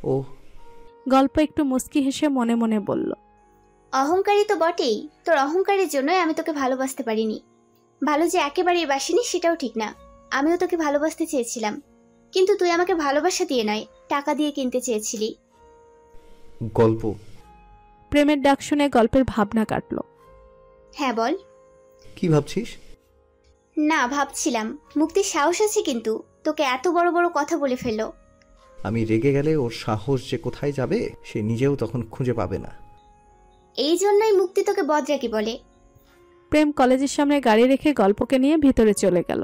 ও গল্প একটু মুচকি হেসে মনে মনে বলল, অহংকারী তো বটেই, তোর অহংকারের জন্যই আমি তোকে ভালোবাসতে পারিনি। ভালো যে একেবারেই বাসিনি সেটাও ঠিক না, আমিও তোকে ভালোবাসতে চেয়েছিলাম, কিন্তু তুই আমাকে ভালোবাসা দিয়ে নয়, টাকা দিয়ে কিনতে চেয়েছিলি। গল্প। প্রেমের ডাক শুনে গল্পের ভাবনা কাটল। হ্যাঁ বল। কি ভাবছিস? না, ভাবছিলাম মুক্তির সাহস আছে কিন্তু, তোকে এত বড় বড় কথা বলে ফেললো। আমি রেগে গেলে ওর সাহস যে কোথায় যাবে সে নিজেও তখন খুঁজে পাবে না। এই জন্যই মুক্তি তোকে বদরাকি বলে। প্রেম কলেজের সামনে গাড়ি রেখে গল্পকে নিয়ে ভিতরে চলে গেল।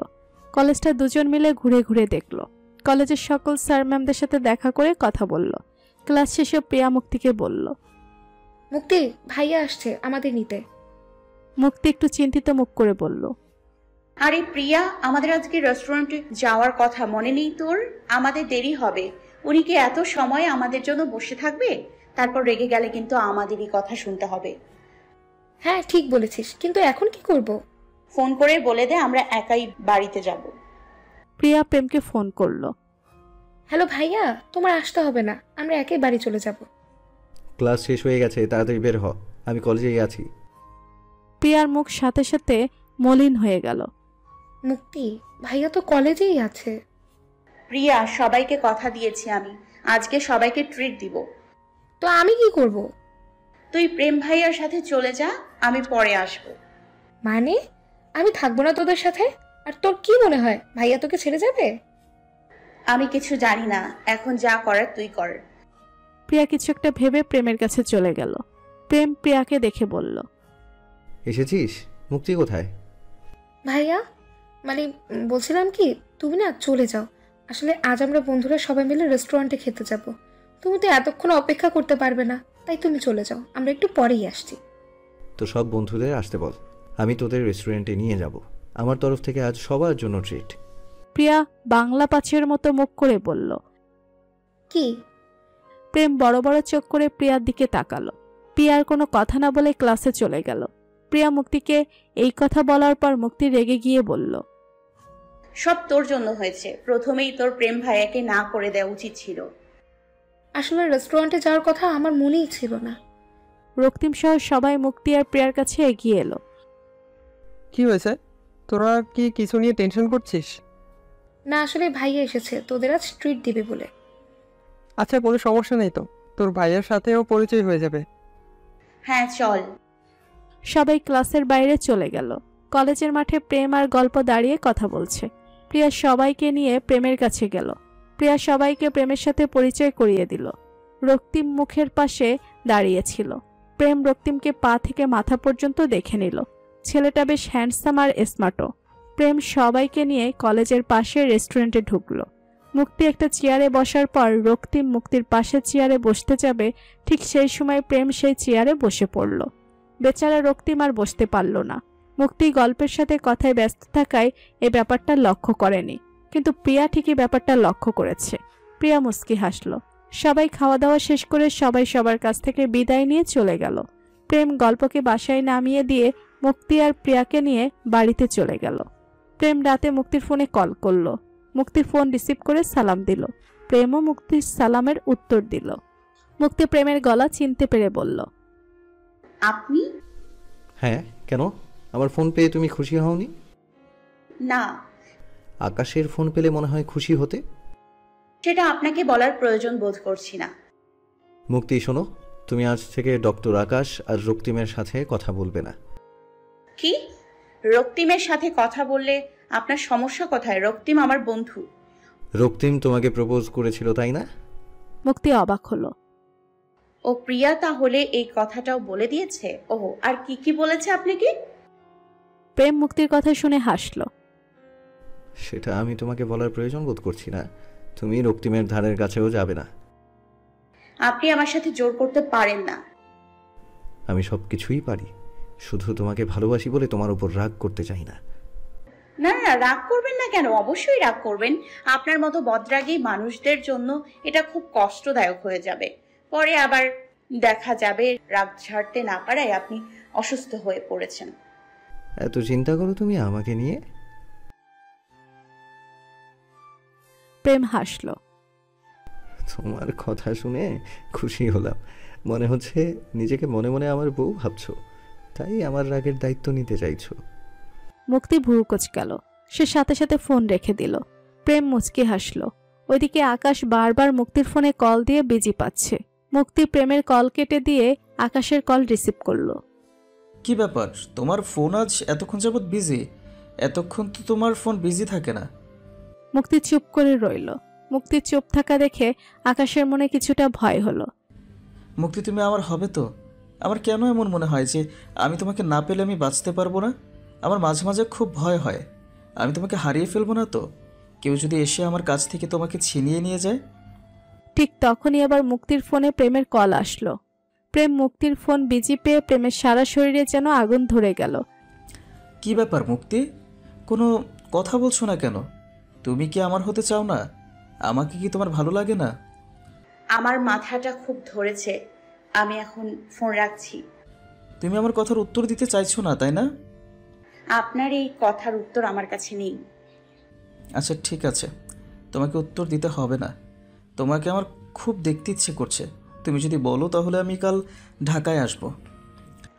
কলেজটা দুজন মিলে ঘুরে ঘুরে দেখল। কলেজের সকল স্যার ম্যামদের সাথে দেখা করে কথা বলল। ক্লাস শেষে প্রিয়া মুক্তিকে বলল, মুক্তি, ভাইয়া আসছে আমাদের নিতে। মুক্তি একটু চিন্তিত মুখ করে বলল, আরে প্রিয়া, আমাদের আজকে রেস্টুরেন্টে যাওয়ার কথা মনে নেই তোর? আমাদের দেরি হবে। উনি কি এত সময় আমাদের জন্য বসে থাকবে? তারপর রেগে গেলে কিন্তু আমাদেরই কথা শুনতে হবে। হ্যাঁ ঠিক বলেছিস, কিন্তু এখন কি করব? ফোন করে বলে দে আমরা একাই বাড়িতে যাব। প্রিয়া প্রেমকে ফোন করলো। হ্যালো ভাইয়া, তোমার আসতে হবে না, আমরা একাই বাড়ি চলে যাব। ক্লাস শেষ হয়ে গেছে, তাড়াতাড়ি বের হ, আমি কলেজেই আছি। প্রিয়ার মুখ সাথে সাথে মলিন হয়ে গেল। মুক্তি, ভাইয়া তো কলেজেই আছে। প্রিয়া, সবাইকে কথা দিয়েছি আমি, আজকে সবাইকে ট্রিট দিব। তো আমি কি করব? তুই প্রেম ভাইয়ার সাথে চলে যা, আমি পরে আসব। মানে আমি থাকবো না তোদের সাথে? আর তোর কি মনে হয় ভাইয়া তোকে ছেড়ে যাবে? আমি কিছু জানি না, এখন যা করার তুই কর। প্রিয়া কিছু একটা ভেবে প্রেমের কাছে চলে গেল। প্রেম প্রিয়াকে দেখে বলল, এসেছিস? মুক্তি কোথায়? ভাইয়া মানে বলছিলাম কি, তুমি না চলে যাও। আসলে আজ আমরা বন্ধুরা সবাই মিলে রেস্টুরেন্টে খেতে যাব। তুমি তো এতক্ষণ অপেক্ষা করতে পারবে না, তাই তুমি চলে যাও, আমরা একটু পরেই আসছি। তো সব বন্ধুদের আসতে বল, আমি তোদের রেস্টুরেন্টে নিয়ে যাব। আমার তরফ থেকে আজ সবার জন্য ট্রিট। প্রিয়া বাংলা পাঁচের মতো মুখ করে বলল। কি? প্রেম বড় বড় চোখ করে প্রিয়ার দিকে তাকালো। প্রিয়ার কোনো কথা না বলে ক্লাসে চলে গেল। প্রিয়া মুক্তিকে এই কথা বলার পর মুক্তি রেগে গিয়ে বলল, সব তোর জন্য হয়েছে, প্রথমেই তোর প্রেম ভাইয়াকে না করে দেওয়া উচিত ছিল। আসলে রেস্টুরেন্টে যাওয়ার কথা আমার মনেই ছিল না। রক্তিম সহ সবাই মুক্তি আর প্রিয়ার কাছে এগিয়ে এলো। কি হয়েছে? তোরা কি কিছু নিয়ে টেনশন করছিস? না আসলে ভাইয়া এসেছে তোদের আজ ট্রিট দিবে বলে। আচ্ছা, কোনো সমস্যা নেই তো, তোর ভাইয়ের সাথেও পরিচয় হয়ে যাবে। হ্যাঁ চল। সবাই ক্লাসের বাইরে চলে গেল। কলেজের মাঠে প্রেম আর গল্প দাঁড়িয়ে কথা বলছে। প্রিয়া সবাইকে নিয়ে প্রেমের কাছে গেল। প্রিয়া সবাইকে প্রেমের সাথে পরিচয় করিয়ে দিল। রক্তিম মুখের পাশে দাঁড়িয়েছিল। প্রেম রক্তিমকে পা থেকে মাথা পর্যন্ত দেখে নিল। ছেলেটা বেশ হ্যান্ডসাম আর স্মার্টও। প্রেম সবাইকে নিয়ে কলেজের পাশে রেস্টুরেন্টে ঢুকলো। মুক্তি একটা চেয়ারে বসার পর রক্তিম মুক্তির পাশে চেয়ারে বসতে যাবে, ঠিক সেই সময় প্রেম সেই চেয়ারে বসে পড়ল। বেচারা রক্তিম আর বসতে পারল না। মুক্তি গল্পের সাথে কথায় ব্যস্ত থাকায় এ ব্যাপারটা লক্ষ্য করেনি, কিন্তু প্রিয়া ঠিকই ব্যাপারটা লক্ষ্য করেছে। প্রিয়া মুচকি হাসল। সবাই খাওয়া দাওয়া শেষ করে সবাই সবার কাছ থেকে বিদায় নিয়ে চলে গেল। প্রেম গল্পকে বাসায় নামিয়ে দিয়ে মুক্তি আর প্রিয়াকে নিয়ে বাড়িতে চলে গেল। প্রেম রাতে মুক্তির ফোনে কল করলো। মুক্তির ফোন রিসিভ করে সালাম দিল। প্রেমও মুক্তির সালামের উত্তর দিল। মুক্তি প্রেমের গলা চিনতে পেরে বলল, আপনি? হ্যাঁ, কেন? আমার ফোন পেয়ে তুমি খুশি হওনি? না। আকাশের ফোন পেলে মনে হয় খুশি হতে। সেটা আপনাকে বলার প্রয়োজন বোধ করছি না। মুক্তি শোনো, তুমি আজ থেকে ডক্টর আকাশ আর রক্তিমের সাথে কথা বলবে না। কি? রক্তিমের সাথে কথা বললে আপনার সমস্যা কোথায়? রক্তিম আমার বন্ধু। রক্তিম তোমাকে প্রপোজ করেছিল, তাই না? মুক্তি অবাক হলো। ও প্রিয়া তাহলে এই কথাটাও বলে দিয়েছে? ওহো, আর কি কি বলেছে আপনাকে? প্রেম মুক্তির কথা শুনে হাসল। সেটা আমি তোমাকে বলার প্রয়োজন বোধ করছি না। তুমি রক্তিমের ধারের কাছেও যাবে না। আপনি আমার সাথে জোর করতে পারেন না। আমি সব কিছুই পারি, শুধু তোমাকে ভালোবাসি বলে তোমার উপর রাগ করতে চাই না। না না, রাগ করবেন না কেন? অবশ্যই রাগ করবেন। আপনার মতো বদরাগী মানুষদের জন্য এটা খুব কষ্টদায়ক হয়ে যাবে। পরে আবার দেখা যাবে রাগ ছাড়তে না পারায় আপনি অসুস্থ হয়ে পড়েছেন। এত চিন্তা করো তুমি আমাকে নিয়ে? প্রেম হাসল। তোমার কথা শুনে খুশি হলাম। মনে হচ্ছে নিজেকে মনে মনে আমার বউ ভাবছো, তাই আমার রাগের দায়িত্ব নিতে চাইছো। মুক্তি ভুরু কোঁচকাল। সে সাথে সাথে ফোন রেখে দিল। প্রেম মুচকি হাসল। ওইদিকে আকাশ বারবার মুক্তির ফোনে কল দিয়ে বিজি পাচ্ছে। মুক্তি প্রেমের কল কেটে দিয়ে আকাশের কল রিসিভ করলো। কি ব্যাপার, তোমার ফোন আজ এতক্ষণ যাবৎ বিজি? এতক্ষণ তো তোমার ফোন বিজি থাকে না। মুক্তি চুপ করে রইল। মুক্তির চুপ থাকা দেখে আকাশের মনে কিছুটা ভয় হলো। মুক্তি, তুমি আমার হবে তো? আমার কেন এমন মনে হয় যে আমি তোমাকে না পেলে আমি বাঁচতে পারবো না? আমার মাঝে মাঝে খুব ভয় হয় আমি তোমাকে হারিয়ে ফেলবো না তো? কেউ যদি এসে আমার কাছ থেকে তোমাকে ছিনিয়ে নিয়ে যায়? ঠিক তখনই আবার মুক্তির ফোনে প্রেমের কল আসলো। প্রেম মুক্তির ফোন বিজি পেয়ে প্রেমের সারা শরীরে যেন আগুন ধরে গেল। কি ব্যাপার মুক্তি, কোনো কথা বলছো না কেন? তুমি কি আমার হতে চাও না? আমাকে কি তোমার ভালো লাগে না? আমার মাথাটা খুব ধরেছে, আমি এখন ফোন রাখছি। তুমি আমার কথার উত্তর দিতে চাইছো না, তাই না? আপনার এই কথার উত্তর আমার কাছে নেই। আচ্ছা ঠিক আছে, তোমাকে উত্তর দিতে হবে না। তোমাকে আমার খুব দেখতে ইচ্ছে করছে। তুমি যদি বলো তাহলে আমি কাল ঢাকায় আসব।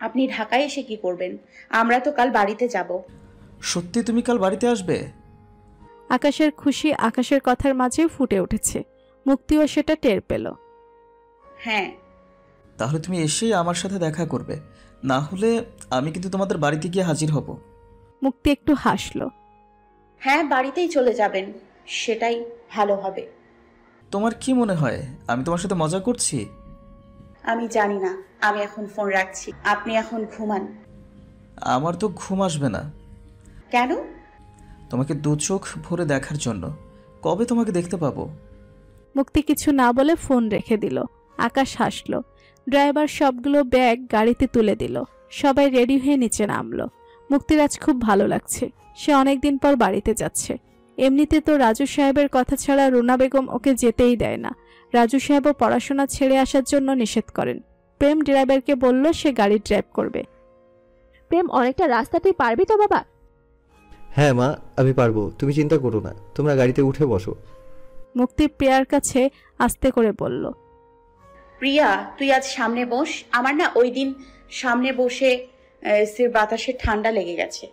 আপনি ঢাকায় এসে কি করবেন? আমরা তো কাল বাড়িতে যাব। সত্যি তুমি কাল বাড়িতে আসবে? আকাশের খুশি আকাশের কথার মাঝে ফুটে উঠেছে। মুক্তিও সেটা টের পেল। হ্যাঁ। তাহলে তুমি এসেই আমার সাথে দেখা করবে, না হলে আমি কিন্তু তোমাদের বাড়িতে গিয়ে হাজির হব। মুক্তি একটু হাসলো। হ্যাঁ, বাড়িতেই চলে যাবেন, সেটাই ভালো হবে। তোমার কি মনে হয় আমি তোমার সাথে মজা করছি? আমি জানি না, আমি এখন ফোন রাখছি। আপনি এখন ঘুমান। আমার তো ঘুম আসবে না। কেন? তোমাকে দু চোখ ভরে দেখার জন্য। কবে তোমাকে দেখতে পাবো? মুক্তি কিছু না বলে ফোন রেখে দিল। আকাশ হাসলো। ড্রাইভার সবগুলো ব্যাগ গাড়িতে তুলে দিল। সবাই রেডি হয়ে নিচে নামলো। মুক্তির আজ খুব ভালো লাগছে। সে অনেকদিন পর বাড়িতে যাচ্ছে। এমনিতে তো রাজু সাহেবের কথা ছাড়া রুনা বেগম ওকে যেতেই দেয় না। রাজু সাহেবও পড়াশোনা ছেড়ে আসার জন্য নিষেধ করেন। প্রেম ড্রাইভারকে বলল সে গাড়ি ড্রাইভ করবে। প্রেম, অনেকটা রাস্তা তুই পারবি তো বাবা? হ্যাঁ মা, আমি পারবো, তুমি চিন্তা করো না, তোমরা গাড়িতে উঠে বসো। মুক্তি প্রিয়ার কাছে আস্তে করে বলল। প্রিয়া, তুই আজ সামনে বস। আমার না ওই দিন সামনে বসে এসির বাতাসে ঠান্ডা লেগে গেছে।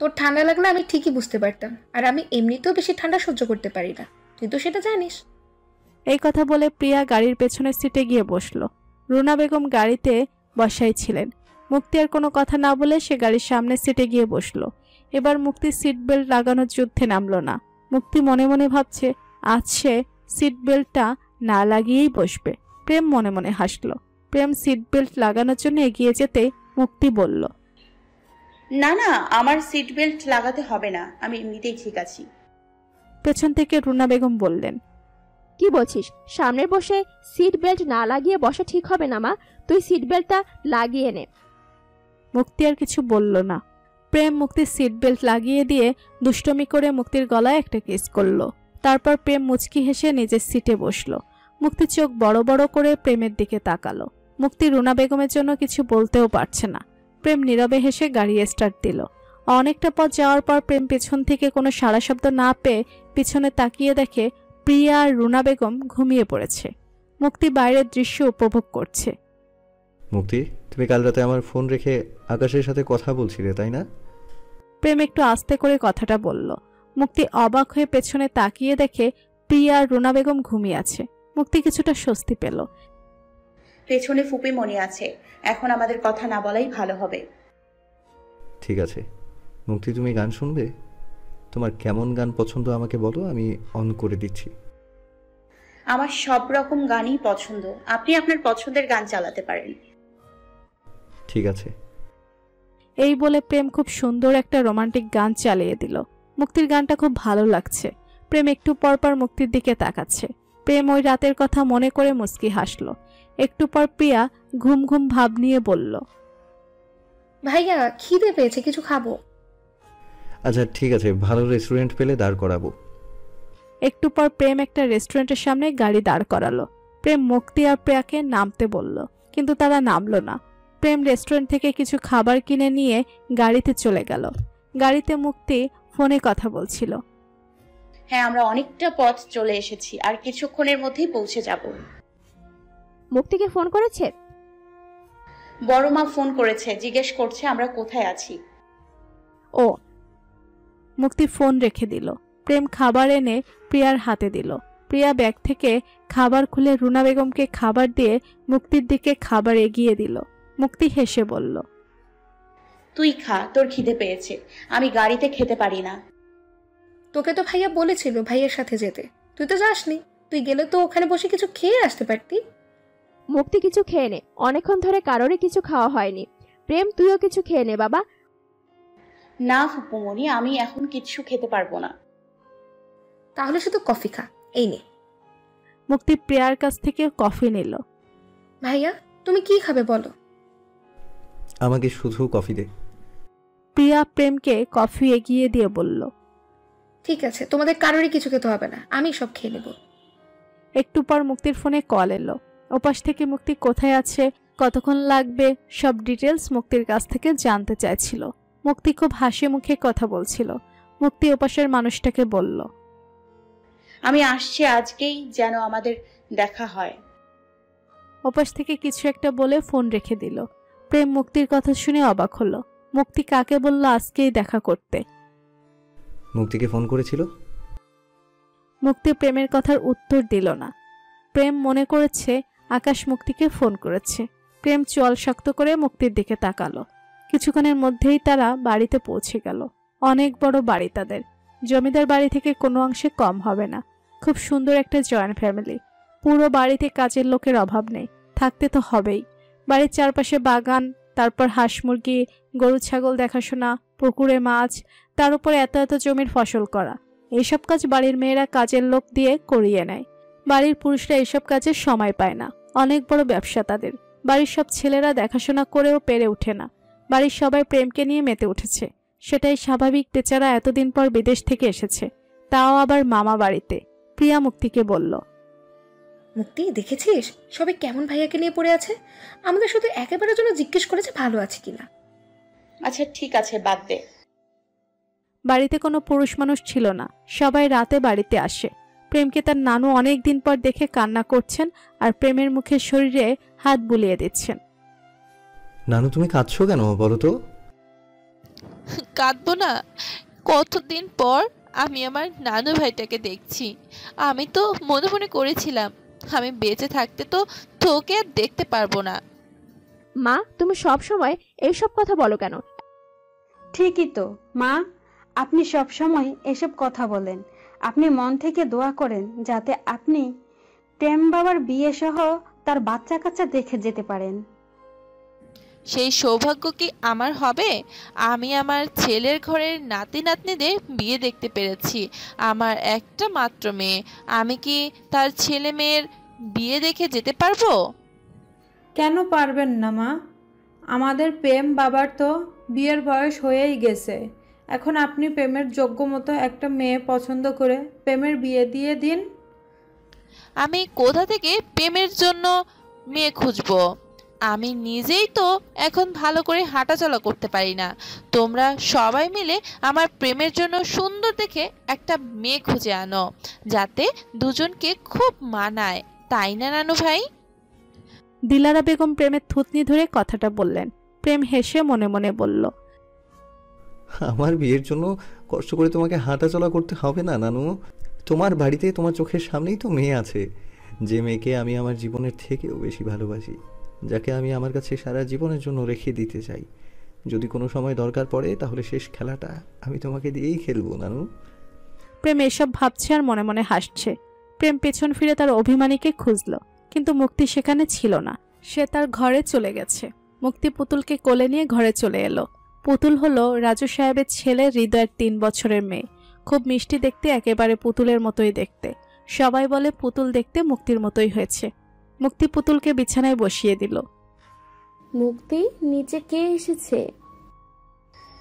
তোর ঠান্ডা লাগলে আমি ঠিকই বুঝতে পারতাম, আর আমি এমনিতেও বেশি ঠান্ডা সহ্য করতে পারি না, তুই তো সেটা জানিস। এই কথা বলে প্রিয়া গাড়ির পেছনের সিটে গিয়ে বসলো। রুনা বেগম গাড়িতে বসাই ছিলেন। মুক্তি আর কোনো কথা না বলে সে গাড়ির সামনের সিটে গিয়ে বসলো। এবার মুক্তি সিট বেল্ট লাগানোর যুদ্ধে নামলো না। মুক্তি মনে মনে ভাবছে আজ সে সিট বেল্টটা না লাগিয়েই বসবে। প্রেম মনে মনে হাসলো। প্রেম সিট বেল্ট লাগানোর জন্য এগিয়ে যেতে মুক্তি বলল, না না, আমার সিট বেল্ট লাগাতে হবে না, আমি এমনিতেই ঠিক আছি। পেছন থেকে রুনা বেগম বললেন, কি বলছিস? সামনে বসে সিট বেল্ট না লাগিয়ে বসা ঠিক হবে না মা, তুই সিট বেল্টটা লাগিয়ে নে। মুক্তি আর কিছু বলল না। প্রেম মুক্তির সিট বেল্ট লাগিয়ে দিয়ে দুষ্টমি করে মুক্তির গলায় একটা কিস করলো। তারপর প্রেম মুচকি হেসে নিজের সিটে বসলো। মুক্তি চোখ বড় বড় করে প্রেমের দিকে তাকালো। মুক্তি রুনা বেগমের জন্য কিছু বলতেও পারছে না। প্রেম নীরবে হেসে গাড়ি স্টার্ট দিল। অনেকটা পথ যাওয়ার পর প্রেম পেছন থেকে কোনো সাড়া শব্দ না পেয়ে পিছনে তাকিয়ে দেখে প্রিয়া আর রুনা বেগম ঘুমিয়ে পড়েছে। মুক্তি বাইরের দৃশ্য উপভোগ করছে। মুক্তি, তুমি কাল রাতে আমার ফোন রেখে আকাশের সাথে কথা বলছিলে, তাই না? প্রেম একটু আস্তে করে কথাটা বলল। মুক্তি অবাক হয়ে পেছনে তাকিয়ে দেখে প্রিয়া আর রুনা বেগম ঘুমিয়ে আছে। মুক্তি কিছুটা স্বস্তি পেল। পেছনে ফুপি মনে আছে, এখন আমাদের কথা না বলাই ভালো হবে। ঠিক আছে মুক্তি, তুমি গান শুনবে? তোমার কেমন গান পছন্দ আমাকে বলো, আমি অন করে দিচ্ছি। আমার সব রকম গানই পছন্দ, আপনি আপনার পছন্দের গান চালাতে পারেন। ঠিক আছে। এই বলে প্রেম খুব সুন্দর একটা রোমান্টিক গান চালিয়ে দিল। মুক্তির গানটা খুব ভালো লাগছে। প্রেম একটু পর পর মুক্তির দিকে তাকাচ্ছে। প্রেম ওই রাতের কথা মনে করে মুচকি হাসলো। একটু পর প্রিয়া ঘুম ঘুম ভাব নিয়ে বলল, ভাইয়া খিদে পেয়েছে, কিছু খাবো। আচ্ছা ঠিক আছে, ভালো রেস্টুরেন্ট পেলে দাঁড় করাবো। একটু পর প্রেম একটা রেস্টুরেন্টের সামনে গাড়ি দাঁড় করালো। প্রেম মুক্তি আর প্রিয়াকে নামতে বলল, কিন্তু তারা নামলো না। প্রেম রেস্টুরেন্ট থেকে কিছু খাবার কিনে নিয়ে গাড়িতে চলে গেল। গাড়িতে মুক্তি ফোনে কথা বলছিল। হ্যাঁ, আমরা অনেকটা পথ চলে এসেছি, আর কিছুক্ষণের মধ্যেই পৌঁছে যাব। মুক্তিকে ফোন করেছে? বড় মা ফোন করেছে, জিজ্ঞেস করছে আমরা কোথায় আছি। ও। মুক্তি ফোন রেখে দিল। প্রেম খাবার এনে প্রিয়ার হাতে দিল। প্রিয়া ব্যাগ থেকে খাবার খুলে রুনা বেগমকে খাবার দিয়ে মুক্তির দিকে খাবার এগিয়ে দিল। মুক্তি হেসে বলল, তুই খা, তোর খিদে পেয়েছে, আমি গাড়িতে খেতে পারি না। তোকে তো ভাইয়া বলেছিল ভাইয়ের সাথে যেতে, তুই তো যাসনি। তুই গেলে তো ওখানে বসে কিছু খেয়ে আসতে পারতি। মুক্তি কিছু খেয়ে নে, অনেকক্ষণ ধরে কারোরই কিছু খাওয়া হয়নি। প্রেম তুইও কিছু খেয়ে নে বাবা। না ফুপুমনি, আমি এখন কিছু খেতে পারবো না। তাহলে শুধু কফি খা, এই নে। মুক্তি প্রিয়ার কাছ থেকে কফি নিল। ভাইয়া তুমি কি খাবে বলো? আমাকে শুধু কফি দে। প্রিয়া প্রেমকে কফি এগিয়ে দিয়ে বলল, ঠিক আছে, তোমাদের কারোরই কিছু খেতে হবে না, আমি সব খেয়ে নেব। একটু পর মুক্তির ফোনে কল এলো। ওপাশ থেকে মুক্তি কোথায় আছে, কতক্ষণ লাগবে, সব ডিটেলস মুক্তির কাছ থেকে জানতে চাইছিল। মুক্তি খুব হাসি মুখে কথা বলছিল। মুক্তি ওপাশের মানুষটাকে বলল, আমি আসছি আজকেই, যেন আমাদের দেখা হয়। ওপাশ থেকে কিছু একটা বলে ফোন রেখে দিল। প্রেম মুক্তির কথা শুনে অবাক হলো। মুক্তি কাকে বলল আজকেই দেখা করতে? মুক্তিকে ফোন করেছিল? মুক্তি প্রেমের কথার উত্তর দিল না। প্রেম মনে করেছে আকাশ মুক্তিকে ফোন করেছে। প্রেম চোয়াল শক্ত করে মুক্তির দিকে তাকালো। কিছুক্ষণের মধ্যেই তারা বাড়িতে পৌঁছে গেল। অনেক বড় বাড়ি তাদের, জমিদার বাড়ি থেকে কোনো অংশে কম হবে না। খুব সুন্দর একটা জয়েন্ট ফ্যামিলি। পুরো বাড়িতে কাজের লোকের অভাব নেই, থাকতে তো হবেই। বাড়ির চারপাশে বাগান, তারপর হাঁস মুরগি, গরু ছাগল দেখাশোনা, পুকুরে মাছ, তার উপরে এত এত জমির ফসল করা। এইসব কাজ বাড়ির মেয়েরা কাজের লোক দিয়ে করিয়ে নেয়। বাড়ির পুরুষরা এইসব কাজে সময় পায় না। অনেক বড় ব্যবসা তাদের। বাড়ির সব ছেলেরা দেখাশোনা করেও পেরে ওঠে না। বাড়ির সবাই প্রেমকে নিয়ে মেতে উঠেছে। সেটাই স্বাভাবিক, বেচারা এতদিন পর বিদেশ থেকে এসেছে, তাও আবার মামা বাড়িতে। প্রিয়া মুক্তিকে বলল, মুক্তি দেখেছিস সবাই কেমন ভাইয়াকে নিয়ে পড়ে আছে? আমাদের শুধু একেবারের জন্য জিজ্ঞেস করেছে ভালো আছে কিনা। আচ্ছা ঠিক আছে, বাদ দে। বাড়িতে কোনো পুরুষ মানুষ ছিল না। সবাই রাতে বাড়িতে আসে। প্রেমকে তার নানু অনেক দিন পর দেখে কান্না করছেন আর প্রেমের মুখে শরীরে হাত বুলিয়ে দিচ্ছেন। নানু তুমি কাঁদছো কেন বলো তো? কাঁদবো না? কতদিন পর আমি আমার নানু ভাইটাকে দেখছি। আমি তো মনে মনে করেছিলাম আমি বেঁচে থাকতে তো তোকে আর দেখতে পারবো না। মা তুমি সব সময় এইসব কথা বলো কেন? ঠিকই তো মা, আপনি সব সময় এসব কথা বলেন। আপনি মন থেকে দোয়া করেন যাতে আপনি প্রেম বাবার বিয়ে সহ তার বাচ্চা কাচ্চা দেখে যেতে পারেন। সেই সৌভাগ্য কি আমার হবে? আমি আমার ছেলের ঘরের নাতি নাতনিদের বিয়ে দেখতে পেরেছি। আমার একটা মাত্র মেয়ে, আমি কি তার ছেলে মেয়ের বিয়ে দেখে যেতে পারবো? কেন পারবেন না মা? আমাদের প্রেম বাবার তো বিয়ের বয়স হয়েই গেছে। এখন আপনি প্রেমের যোগ্য মতো একটা মেয়ে পছন্দ করে প্রেমের বিয়ে দিয়ে দিন। আমি কোথা থেকে প্রেমের জন্য মেয়ে খুঁজবো? আমি নিজেই তো এখন ভালো করে হাঁটাচলা করতে পারি না। তোমরা সবাই মিলে আমার প্রেমের জন্য সুন্দর দেখে একটা মেয়ে খুঁজে আনো, যাতে দুজনকে খুব মানায়, তাই না নানু ভাই? দিলারা বেগম প্রেমের থুতনি ধরে কথাটা বললেন। প্রেম হেসে মনে মনে বলল, আমার বিয়ের জন্য কষ্ট করে তোমাকে হাঁটাচলা করতে হবে না নানু। তোমার বাড়িতে তোমার চোখের সামনেই তো মেয়ে আছে, যে মেয়েকে আমি আমার জীবনের থেকেও বেশি ভালোবাসি, যাকে আমি আমার কাছে সারা জীবনের জন্য রেখে দিতে চাই। যদি কোনো সময় দরকার পড়ে তাহলে শেষ খেলাটা আমি তোমাকে দিয়েই খেলবো নানু। প্রেম এসব ভাবছে আর মনে মনে হাসছে। প্রেম পেছন ফিরে তার অভিমানীকে খুঁজল, কিন্তু মুক্তি সেখানে ছিল না। সে তার ঘরে চলে গেছে। মুক্তি পুতুলকে কোলে নিয়ে ঘরে চলে এলো। পুতুল হলো রাজু সাহেবের ছেলে হৃদয়ের 3 বছরের মেয়ে। খুব মিষ্টি দেখতে, একেবারে পুতুলের মতোই দেখতে। সবাই বলে পুতুল দেখতে মুক্তির মতোই হয়েছে। মুক্তি পুতুলকে বিছানায় বসিয়ে দিল। মুক্তি, নিচে কে এসেছে?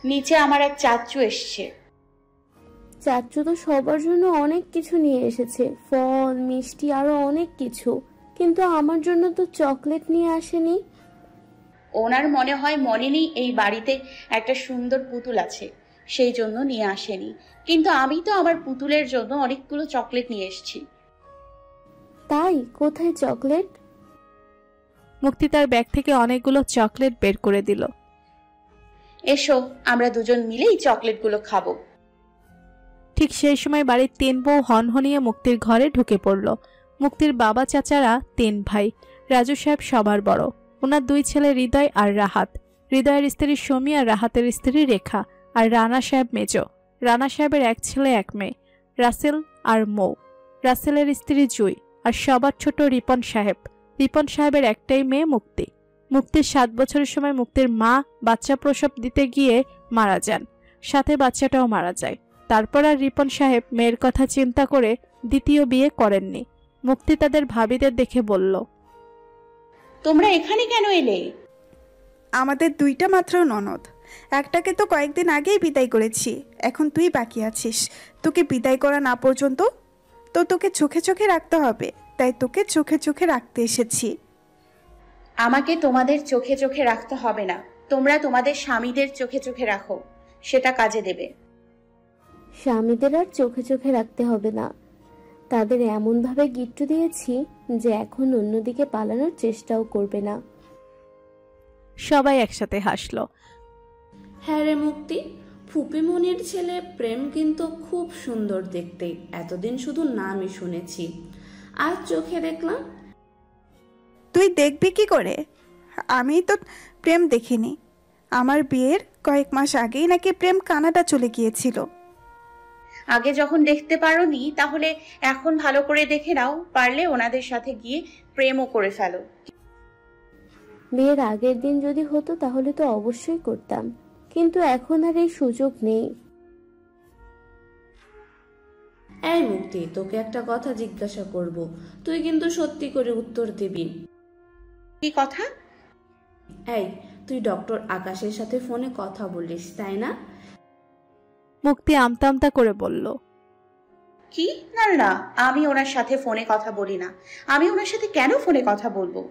নিচে আমার এক চাচু এসছে। চাচু তো সবার জন্য অনেক কিছু নিয়ে এসেছে, ফল, মিষ্টি, আরো অনেক কিছু, কিন্তু আমার জন্য তো চকলেট নিয়ে আসেনি। ওনার মনে হয় মনে নেই এই বাড়িতে একটা সুন্দর পুতুল আছে, সেই জন্য নিয়ে আসেনি, কিন্তু আমি তো আমার পুতুলের জন্য অনেকগুলো চকলেট নিয়ে এসেছি। তাই? কোথায় চকলেট? মুক্তি তার ব্যাগ থেকে অনেকগুলো চকলেট বের করে দিল। এসো, আমরা দুজন মিলেই চকলেটগুলো খাবো। ঠিক সেই সময় বাড়ির 3 বউ হনহনিয়ে মুক্তির ঘরে ঢুকে পড়ল। মুক্তির বাবা চাচারা 3 ভাই। রাজু সাহেব সবার বড়, ওনার 2 ছেলে হৃদয় আর রাহাত। হৃদয়ের স্ত্রী সমী আর রাহাতের স্ত্রী রেখা, আর রানা সাহেব মেজ। রানা সাহেবের 1 ছেলে 1 মেয়ে, রাসেল আর মৌ। রাসেলের স্ত্রী জুই, আর সবার ছোট রিপন সাহেব। রিপন সাহেবের একটাই মেয়ে মুক্তি। মুক্তির 7 বছরের সময় মুক্তির মা বাচ্চা প্রসব দিতে গিয়ে মারা যান, সাথে বাচ্চাটাও মারা যায়। তারপর আর রিপন সাহেব মেয়ের কথা চিন্তা করে দ্বিতীয় বিয়ে করেননি। মুক্তি তাদের ভাবিদের দেখে বলল, তোমরা এখানে কেন এলে? আমাদের 2টা মাত্র ননদ, একটাকে তো কয়েকদিন আগেই বিদায় করেছি, এখন তুই বাকি আছিস। তোকে বিদায় করা না পর্যন্ত তো তোকে চোখে চোখে রাখতে হবে, তাই তোকে চোখে চোখে রাখতে এসেছি। আমাকে তোমাদের চোখে চোখে রাখতে হবে না, তোমরা তোমাদের স্বামীদের চোখে চোখে রাখো, সেটা কাজে দেবে। স্বামীদের আর চোখে চোখে রাখতে হবে না, তাদের এমনভাবে গিট্টু দিয়েছি যে এখন অন্যদিকে পালানোর চেষ্টাও করবে না। সবাই একসাথে হাসলো। হ্যাঁ রে মুক্তি, ফুপিমনির ছেলে প্রেম কিন্তু খুব সুন্দর দেখতে, এতদিন শুধু নামই শুনেছি, আজ চোখে দেখলাম। তুই দেখবি কি করে? আমি তো প্রেম দেখিনি। আমার বিয়ের কয়েক মাস আগেই নাকি প্রেম কানাডা চলে গিয়েছিল। আগে যখন দেখতে পারোনি, তাহলে এখন ভালো করে দেখে নাও, পারলে ওনাদের সাথে গিয়ে প্রেমও করে ফেলো। বিয়ের আগের দিন যদি হতো তাহলে তো অবশ্যই করতাম, কিন্তু এখন আর এই সুযোগ নেই। এই মুক্তি, তোকে একটা কথা জিজ্ঞাসা করব, তুই কিন্তু সত্যি করে উত্তর দিবি। কি কথা? এই, তুই ডক্টর আকাশের সাথে ফোনে কথা বলিস তাই না? মুক্তি আমতা আমতা করে বলল, কি? না না, আমি ওনার সাথে ফোনে কথা বলি না। আমি ওনার সাথে কেন ফোনে কথা বলবো?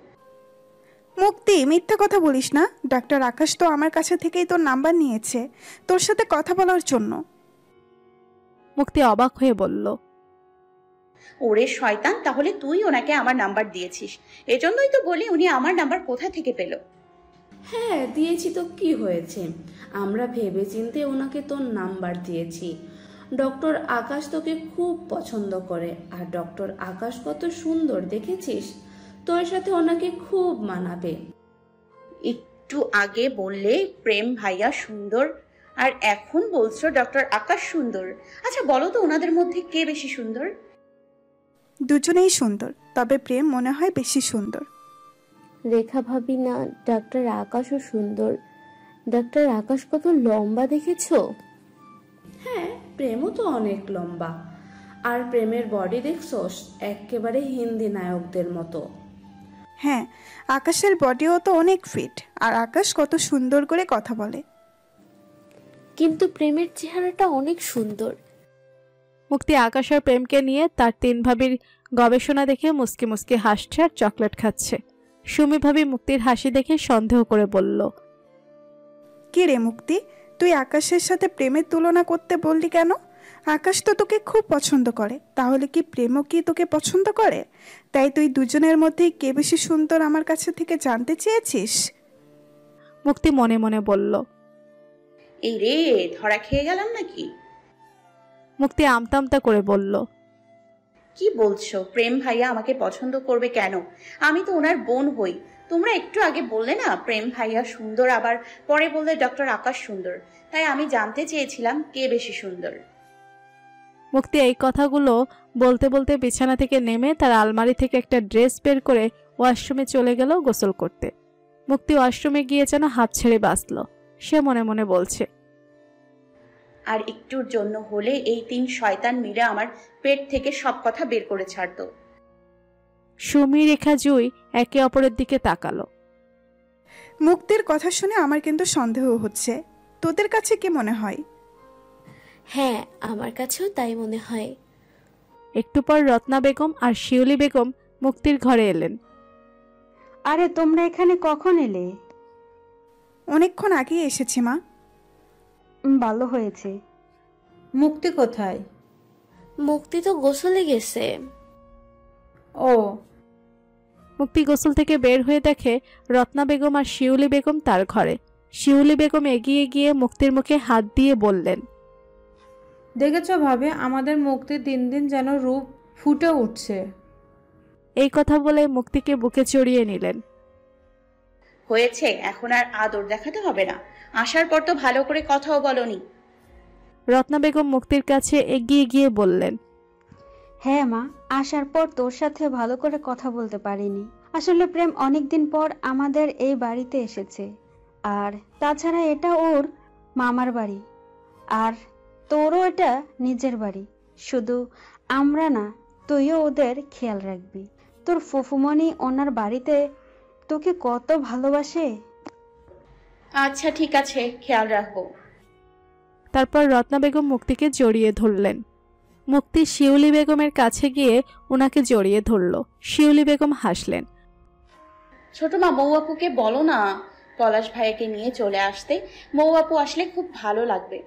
মুক্তি, মিথ্যা কথা বলিস না। ডাক্তার আকাশ তো আমার কাছে থেকেই তোর নাম্বার নিয়েছে তোর সাথে কথা বলার জন্য। মুক্তি অবাক হয়ে বলল, ওরে শয়তান, তাহলে তুই ওনাকে আমার নাম্বার দিয়েছিস? এজন্যই তো বলি, উনি আমার নাম্বার কোথা থেকে পেল? হ্যাঁ দিয়েছি তো কি হয়েছে, আমরা ভেবেচিন্তে ওনাকে তোর নাম্বার দিয়েছি। ডক্টর আকাশ তোকে খুব পছন্দ করে, আর ডক্টর আকাশ কত সুন্দর দেখেছিস, তোর সাথে ওনাকে খুব মানাবে। একটু আগে বললে প্রেম ভাইয়া সুন্দর, আর এখন বলছো ডক্টর আকাশ সুন্দর। আচ্ছা বলো তো, ওনাদের মধ্যে কে বেশি সুন্দর? দুজনেই সুন্দর, তবে প্রেম মনে হয় বেশি সুন্দর। রেখা ভাবি না, ডাক্তার আকাশও সুন্দর। ডাক্তার আকাশ কত লম্বা দেখেছো? হ্যাঁ, প্রেমও তো অনেক লম্বা, আর প্রেমের বডি দেখছোস, একেবারে হিন্দি নায়কদের মতো। হ্যাঁ, আকাশের বডিও তো অনেক ফিট, আর আকাশ কত সুন্দর করে কথা বলে। কিন্তু প্রেমের চেহারাটা অনেক সুন্দর। মুক্তি আকাশ আর প্রেমকে নিয়ে তার 3 ভাবির গবেষণা দেখে মুস্কি মুস্কি হাসছে আর চকলেট খাচ্ছে। সুমি ভাবি মুক্তির হাসি দেখে সন্দেহ করে বলল, কি রে মুক্তি, তুই আকাশের সাথে প্রেমের তুলনা করতে বললি কেন? আকাশ তো তোকে খুব পছন্দ করে, তাহলে কি প্রেমও কি তোকে পছন্দ করে? তাই তুই দুজনের মধ্যে কে বেশি সুন্দর আমার কাছে থেকে জানতে চেয়েছিস? মুক্তি মনে মনে বলল, এই রে, ধরা খেয়ে গেলাম নাকি? মুক্তি আমতা আমতা করে বলল, কি বলছো? প্রেম ভাইয়া আমাকে পছন্দ করবে কেন? আমি তো ওনার বোন হই। তোমরা একটু আগে বললে না প্রেম ভাইয়া সুন্দর, আবার পরে বললে ডক্টর আকাশ সুন্দর, তাই আমি জানতে চেয়েছিলাম কে বেশি সুন্দর। মুক্তি এই কথাগুলো বলতে বলতে বিছানা থেকে নেমে তার আলমারি থেকে একটা ড্রেস বের করে ওয়াশরুমে চলে গেল গোসল করতে। মুক্তি ওয়াশরুমে গিয়ে যেন হাত ছেড়ে বাঁচল। সে মনে মনে বলছে, আর একটুর জন্য হলে এই 3 শয়তান মিলে আমার পেট থেকে সব কথা বের করে ছাড়তো। সুমি রেখা জুই একে অপরের দিকে তাকালো। মুক্তির কথা শুনে আমার কিন্তু সন্দেহ হচ্ছে, তোদের কাছে কি মনে হয়? হ্যাঁ, আমার কাছেও তাই মনে হয়। একটু পর রত্না বেগম আর শিউলি বেগম মুক্তির ঘরে এলেন। আরে তোমরা এখানে কখন এলে? অনেকক্ষণ আগে এসেছি মা। ভালো হয়েছে। মুক্তি কোথায়? মুক্তি তো গোসলে গেছে। ও, মুক্তি গোসল থেকে বের হয়ে দেখে রত্না বেগম আর শিউলি বেগম তার ঘরে। শিউলি বেগম এগিয়ে গিয়ে মুক্তির মুখে হাত দিয়ে বললেন, দেখেছো ভাবে, আমাদের মুক্তি দিন দিন যেন রূপ ফুটে উঠছে। এই কথা বলে মুক্তিকে বুকে জড়িয়ে নিলেন। হয়েছে, এখন আর আদর দেখাতে হবে না। আসার পর তো ভালো করে কথাও বলনি। রত্না বেগম মুক্তির কাছে এগিয়ে গিয়ে বললেন, হ্যাঁ মা, আসার পর তোর সাথে ভালো করে কথা বলতে পারিনি। আসলে প্রেম অনেকদিন পর আমাদের এই বাড়িতে এসেছে, আর তাছাড়া এটা ওর মামার বাড়ি, আর তোরও এটা নিজের বাড়ি। শুধু আমরা না, তুইও ওদের খেয়াল রাখবি। তোর ফুফুমণি ওনার বাড়িতে তোকে কত ভালোবাসে। আচ্ছা ঠিক আছে, খেয়াল রাখবো। তারপর রত্না বেগম মুক্তিকে জড়িয়ে ধরলেন। মুক্তি শিউলি বেগমের কাছে গিয়ে ওনাকে জড়িয়ে ধরল। শিউলি বেগম হাসলেন। ছোট মা, মৌ আপুকে বলো না পলাশ ভাইয়াকে নিয়ে চলে আসতে। মৌ আপু আসলে খুব ভালো লাগবে।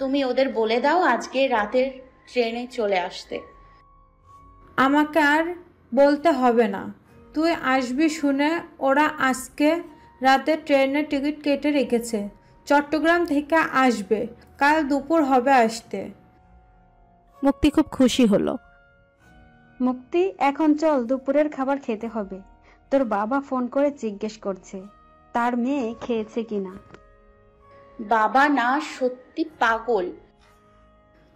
তুমি ওদের বলে দাও আজকে রাতের ট্রেনে চলে আসতে। আমাকে আর বলতে হবে না, তুই আসবি শুনে ওরা আজকে রাতে ট্রেনের টিকিট কেটে রেখেছে। চট্টগ্রাম থেকে আসবে, কাল দুপুর হবে আসতে। মুক্তি খুব খুশি হলো। মুক্তি, এখন চল, দুপুরের খাবার খেতে হবে। তোর বাবা ফোন করে জিজ্ঞেস করছে তার মেয়ে খেয়েছে কিনা। বাবা না সত্যি পাগল।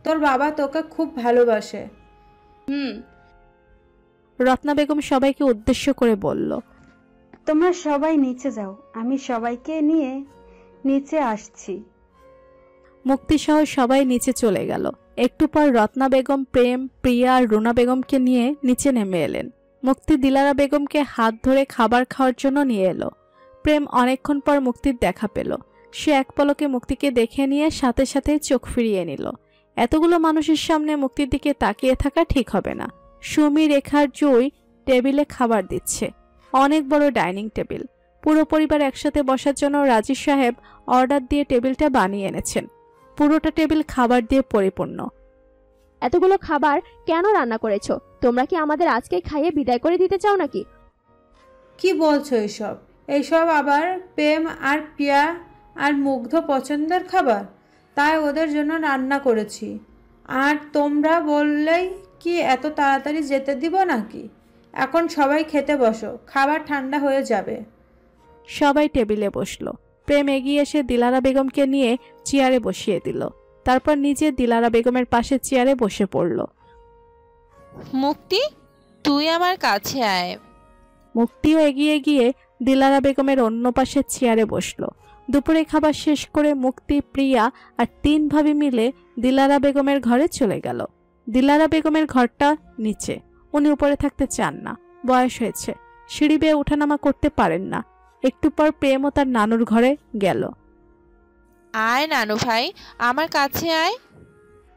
তোর বাবা তোকে খুব ভালোবাসে। রত্না বেগম সবাইকে উদ্দেশ্য করে বলল, তোমরা সবাই নিচে যাও, আমি সবাইকে নিয়ে নিচে আসছি। মুক্তি সহ সবাই নিচে চলে গেল। একটু পর রত্না বেগম, প্রেম, প্রিয়া আর রুনা বেগমকে নিয়ে নিচে নেমে এলেন। মুক্তি দিলারা বেগমকে হাত ধরে খাবার খাওয়ার জন্য নিয়ে এলো। প্রেম অনেকক্ষণ পর মুক্তির দেখা পেল। সে এক পলকে মুক্তিকে দেখে নিয়ে সাথে সাথে চোখ ফিরিয়ে নিল। এতগুলো মানুষের সামনে মুক্তির দিকে তাকিয়ে থাকা ঠিক হবে না। সুমি, রেখার জুই টেবিলে খাবার দিচ্ছে। অনেক বড় ডাইনিং টেবিল। পুরো পরিবার একসাথে বসার জন্য রাজীব সাহেব অর্ডার দিয়ে টেবিলটা বানিয়ে এনেছেন। পুরোটা টেবিল খাবার দিয়ে পরিপূর্ণ। এতগুলো খাবার কেন রান্না করেছো? তোমরা কি আমাদের আজকে খাইয়ে বিদায় করে দিতে চাও নাকি? কি বলছো এইসব? এইসব আবার প্রেম আর প্রিয়া আর মুগ্ধ পছন্দের খাবার, তাই ওদের জন্য রান্না করেছি। আর তোমরা বললেই কি এত তাড়াতাড়ি যেতে দিব নাকি? এখন সবাই খেতে বসো, খাবার ঠান্ডা হয়ে যাবে। সবাই টেবিলে বসলো। প্রেম এগিয়ে এসে দিলারা বেগমকে নিয়ে চেয়ারে বসিয়ে দিল। তারপর নিজে দিলারা বেগমের পাশে চেয়ারে বসে পড়ল। মুক্তি, তুই আমার কাছে আয়। মুক্তিও এগিয়ে গিয়ে দিলারা বেগমের অন্য পাশে চেয়ারে বসলো। দুপুরে খাবার শেষ করে মুক্তি, প্রিয়া আর 3 ভাবি মিলে দিলারা বেগমের ঘরে চলে গেল। দিলারা বেগমের ঘরটা নিচে। উনি উপরে থাকতে চান না, বয়স হয়েছে, সিঁড়ি বেয়ে ওঠানামা করতে পারেন না। একটু পর প্রেমও তার নানুর ঘরে গেল। আয় নানু ভাই, আমার কাছে আয়।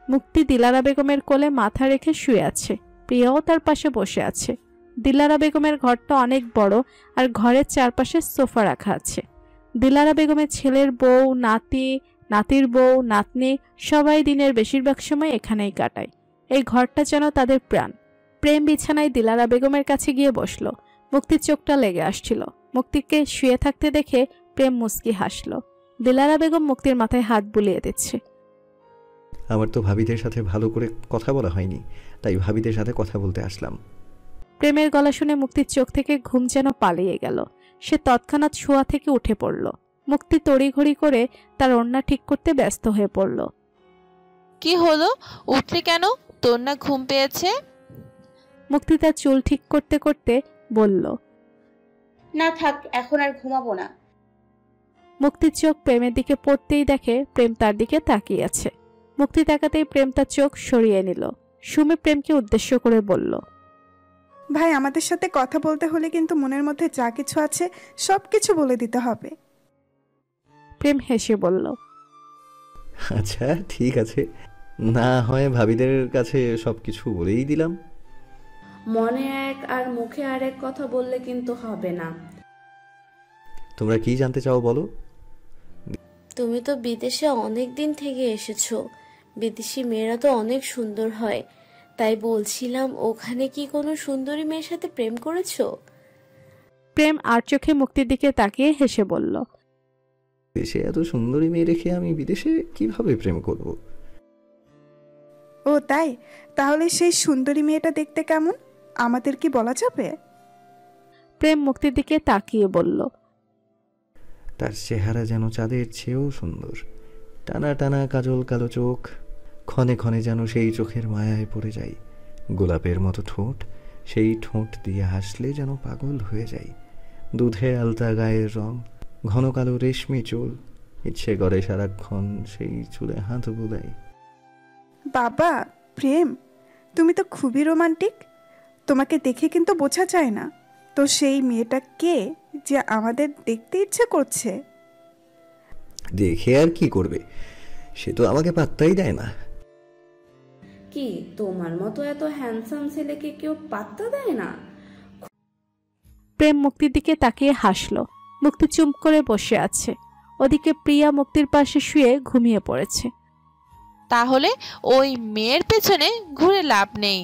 মুক্তি দিলারা বেগমের কোলে মাথা রেখে শুয়ে আছে। প্রিয়াও তার পাশে বসে আছে। দিলারা বেগমের ঘরটা অনেক বড়, আর ঘরের চারপাশে সোফা রাখা আছে। দিলারা বেগমের ছেলের বউ, নাতি, নাতির বউ, নাতনি সবাই দিনের বেশিরভাগ সময় এখানেই কাটায়। এই ঘরটা যেন তাদের প্রাণ। প্রেম বিছানায় দিলারা বেগমের কাছে গিয়ে বসলো। মুক্তির চোখটা লেগে আসছিল। মুক্তিকে শুয়ে থাকতে দেখে প্রেম মুচকি হাসল। দিলারা বেগম মুক্তির মাথায় হাত বুলিয়ে দিচ্ছে। আমার তো ভাবিদের সাথে ভালো করে কথা বলা হয়নি, তাই ভাবিদের সাথে কথা বলতে আসলাম। প্রেমের গলা শুনে মুক্তির চোখ থেকে ঘুম যেন পালিয়ে গেল। সে তৎক্ষণাৎ শোয়া থেকে উঠে পড়ল। মুক্তি তড়িঘড়ি করে তার ওড়না ঠিক করতে ব্যস্ত হয়ে পড়ল। কি হলো, উঠলি কেন? তোর না ঘুম পেয়েছে? মুক্তি তার চুল ঠিক করতে করতে বলল, না থাক, এখন আর ঘুমাবো না। মুক্তির চোখ প্রেমের দিকে পড়তেই দেখে প্রেম তার দিকে তাকিয়ে আছে। মুক্তি তাকাতেই প্রেম তার চোখ সরিয়ে নিল। সুমি প্রেমকে উদ্দেশ্য করে বলল, ভাই, আমাদের সাথে কথা বলতে হলে কিন্তু মনের মধ্যে যা কিছু আছে সব কিছু বলে দিতে হবে। প্রেম হেসে বলল, আচ্ছা ঠিক আছে, না হয় ভাবিদের কাছে সবকিছু বলেই দিলাম। মনে এক আর মুখে আরেক কথা বললে কিন্তু হবে না। তোমরা কি জানতে চাও বলো? তুমি তো বিদেশে অনেক দিন থেকে এসেছো, বিদেশি মেয়েরা তো অনেক সুন্দর হয়, তাই বলছিলাম ওখানে কি কোনো সুন্দরী মেয়ের সাথে প্রেম করেছো? প্রেম আর চোখে মুক্তির দিকে তাকিয়ে হেসে বলল, দেশে এত সুন্দরী মেয়ে রেখে আমি বিদেশে কিভাবে প্রেম করব? ও তাই? তাহলে সেই সুন্দরী মেয়েটা দেখতে কেমন, আমাদের কি বলা যাবে? প্রেম মুক্তির দিকে তাকিয়ে বলল, তার চেহারা যেন চাঁদের চেয়েও সুন্দর, টানা টানা কাজল কালো চোখ, ক্ষণে ক্ষণে যেন সেই চোখের মায়ায় পড়ে যাই। গোলাপের মতো ঠোঁট, সেই ঠোঁট দিয়ে হাসলে যেন পাগল হয়ে যাই। দুধে আলতা গায়ের রং, ঘন কালো রেশমি চুল, ইচ্ছে করে সারাক্ষণ সেই চুলে হাত বুলাই। বাবা প্রেম, তুমি তো খুবই রোমান্টিক। তোমাকে দেখে কিন্তু বোঝা যায় না তো সেই মেয়েটা কে যে আমাদের দেখতে ইচ্ছে করছে। দেখে আর কি করবে, সে তো আমাকে পাত্তাই দেয় না। কি তোমার মতো এত হ্যান্ডসাম ছেলেকে কেউ পাত্তা দেয় না? প্রেম মুক্তির দিকে তাকিয়ে হাসলো। মুক্তি চুপ করে বসে আছে, ওদিকে প্রিয়া মুক্তির পাশে শুয়ে ঘুমিয়ে পড়েছে। তাহলে ওই মেয়ের পেছনে ঘুরে লাভ নেই।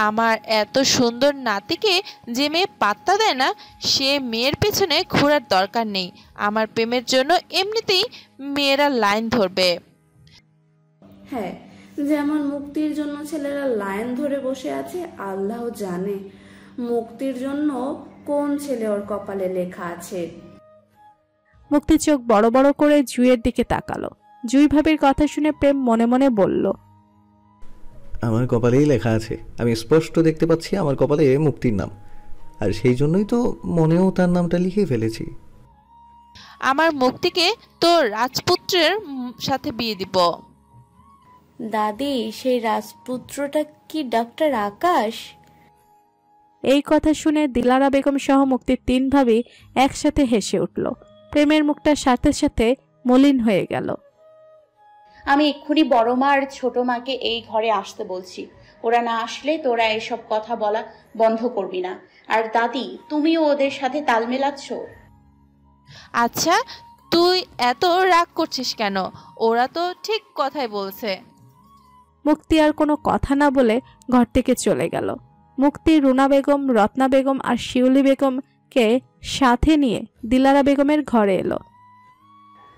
আমার এত সুন্দর নাতিকে যে মেয়ে পাত্তা দেয় না, সে মেয়ের পেছনে ঘোরার দরকার নেই। আমার প্রেমের জন্য এমনিতেই মেয়েরা লাইন ধরবে। হ্যাঁ, যেমন মুক্তির জন্য ছেলেরা লাইন ধরে বসে আছে, আল্লাহ জানে মুক্তির জন্য কোন ছেলে ওর কপালে লেখা আছে। মুক্তি চোখ বড় বড় করে জুইয়ের দিকে তাকালো। জুই ভাবির কথা শুনে প্রেম মনে মনে বলল, আমার কপালেই লেখা আছে, আমি স্পষ্ট দেখতে পাচ্ছি আমার কপালে মুক্তির নাম, আর সেই জন্যই তো মনেও তার নামটা লিখে ফেলেছি। আমার মুক্তিকে তোর রাজপুত্রের সাথে বিয়ে দিব। দাদি, সেই রাজপুত্রটা কি ডক্টর আকাশ? এই কথা শুনে দিলারা বেগম সহ মুক্তির তিন ভাবি একসাথে হেসে উঠল। প্রেমের মুখটা সাথে সাথে মলিন হয়ে গেল। আমি এক্ষুনি বড় মা আর ছোট মাকে এই ঘরে আসতে বলছি। ওরা না আসলে তোরা এসব কথা বলা বন্ধ করবি না। আর দাদি, তুমিও ওদের সাথে তাল মেলাচ্ছ। আচ্ছা, তুই এত রাগ করছিস কেন? ওরা তো ঠিক কথাই বলছে। মুক্তি আর কোনো কথা না বলে ঘর থেকে চলে গেল। মুক্তি রুনা বেগম, রত্না বেগম আর শিউলি বেগমকে সাথে নিয়ে দিলারা বেগমের ঘরে এলো।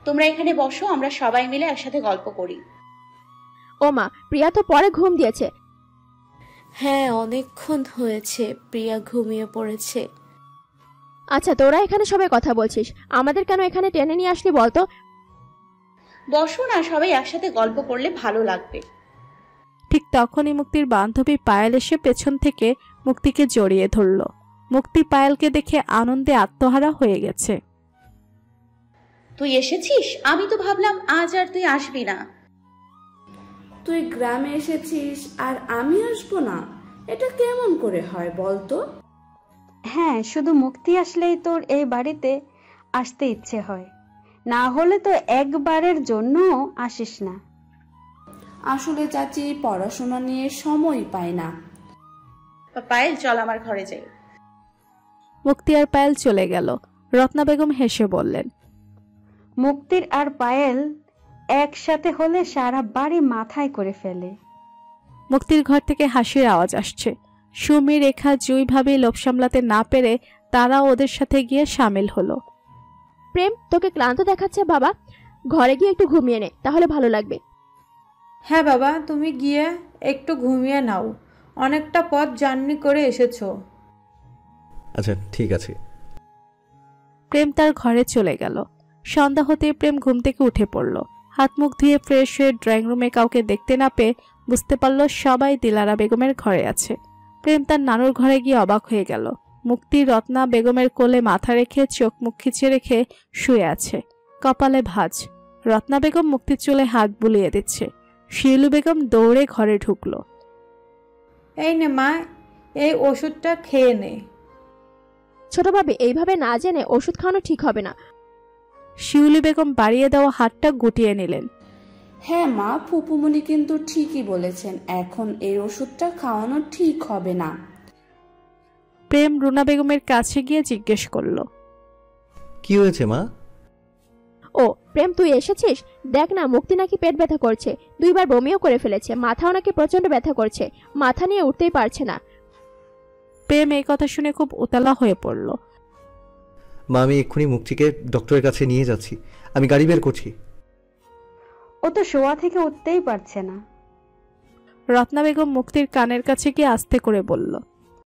তোমরা এখানে বসো, আমরা সবাই মিলে একসাথে গল্প করি। ও মা, প্রিয়া তো পরে ঘুম দিয়েছে। হ্যাঁ, অনেকক্ষণ হয়েছে, প্রিয়া ঘুমিয়ে পড়েছে। আচ্ছা, তোরা এখানে সবাই কথা বলছিস, আমাদের কেন এখানে টেনে নিয়ে আসলি বলতো? বসো না, সবাই একসাথে গল্প করলে ভালো লাগবে। ঠিক তখনই মুক্তির বান্ধবী পায়েল এসে পেছন থেকে মুক্তিকে জড়িয়ে ধরল। মুক্তি পায়েলকে দেখে আনন্দে আত্মহারা হয়ে গেছে। তুই এসেছিস? আমি তো ভাবলাম আজ আর তুই আসবি না। তুই গ্রামে এসেছিস আর আমি আসবো না, এটা কেমন করে হয় বলতো? হ্যাঁ, শুধু মুক্তি আসলেই তোর এই বাড়িতে আসতে ইচ্ছে হয়, না হলে তো একবারের জন্য আসিস না। আসলে চাচি পড়াশোনা নিয়ে সময় পায় না। পায়েল, চল আমার ঘরে যাই। মুক্তি আর পায়েল চলে গেল। রত্না বেগম হেসে বললেন, মুক্তির আর পায়েল একসাথে হলে সারা বাড়ি মাথায় করে ফেলে। মুক্তির ঘর থেকে হাসির আওয়াজ আসছে। সুমি, রেখা, জুই ভাবি লোভ সামলাতে না পেরে তারা ওদের সাথে গিয়ে সামিল হলো। প্রেম, তোকে ক্লান্ত দেখাচ্ছে বাবা, ঘরে গিয়ে একটু ঘুমিয়ে নে, তাহলে ভালো লাগবে। হ্যাঁ বাবা, তুমি গিয়ে একটু ঘুমিয়ে নাও, অনেকটা পথ জার্নি করে এসেছো। আচ্ছা ঠিক আছে। প্রেম তার ঘরে চলে গেল। সন্ধ্যা হতে প্রেম ঘুম থেকে উঠে পড়ল। হাত মুখ ধুয়ে ফ্রেশ হয়ে ড্রয়িং রুমে কাউকে দেখতে না পেয়ে বুঝতে পারল সবাই দিলারা বেগমের ঘরে আছে। প্রেম তার নানুর ঘরে গিয়ে অবাক হয়ে গেল। মুক্তি রত্না বেগমের কোলে মাথা রেখে চোখ মুখ খিচে রেখে শুয়ে আছে, কপালে ভাঁজ। রত্না বেগম মুক্তির চুলে হাত বুলিয়ে দিচ্ছে। শিউলি বেগম দৌড়ে ঘরে ঢুকলো। এই নে মা, এই ওষুধটা খেয়ে নে। ছোট ভাবি, এইভাবে না জেনে ওষুধ খাওয়ানো ঠিক হবে না। শিউলি বেগম বাড়িয়ে দেওয়া হাতটা গুটিয়ে নিলেন। হ্যাঁ মা, ফুপুমনি কিন্তু ঠিকই বলেছেন, এখন এই ওষুধটা খাওয়ানো ঠিক হবে না। প্রেম রুনা বেগমের কাছে গিয়ে জিজ্ঞেস করলো, কি হয়েছে মা? ও প্রেম, তুই এসেছিস? দেখ না, মুক্তি নাকি পেট ব্যথা করছে, 2বার বমিও করে ফেলেছে, মাথাও নাকি প্রচন্ড ব্যথা করছে, মাথা নিয়ে উঠতেই পারছে না। প্রেম এই কথা শুনে খুব উতলা হয়ে পড়ল। মা, আমি এক্ষুনি মুক্তিকে ডক্টরের কাছে নিয়ে যাচ্ছি, আমি গাড়ি বের করছি। ও তো শোয়া থেকে উঠতেই পারছে না। রত্না বেগম মুক্তির কানের কাছে গিয়ে আস্তে করে বলল,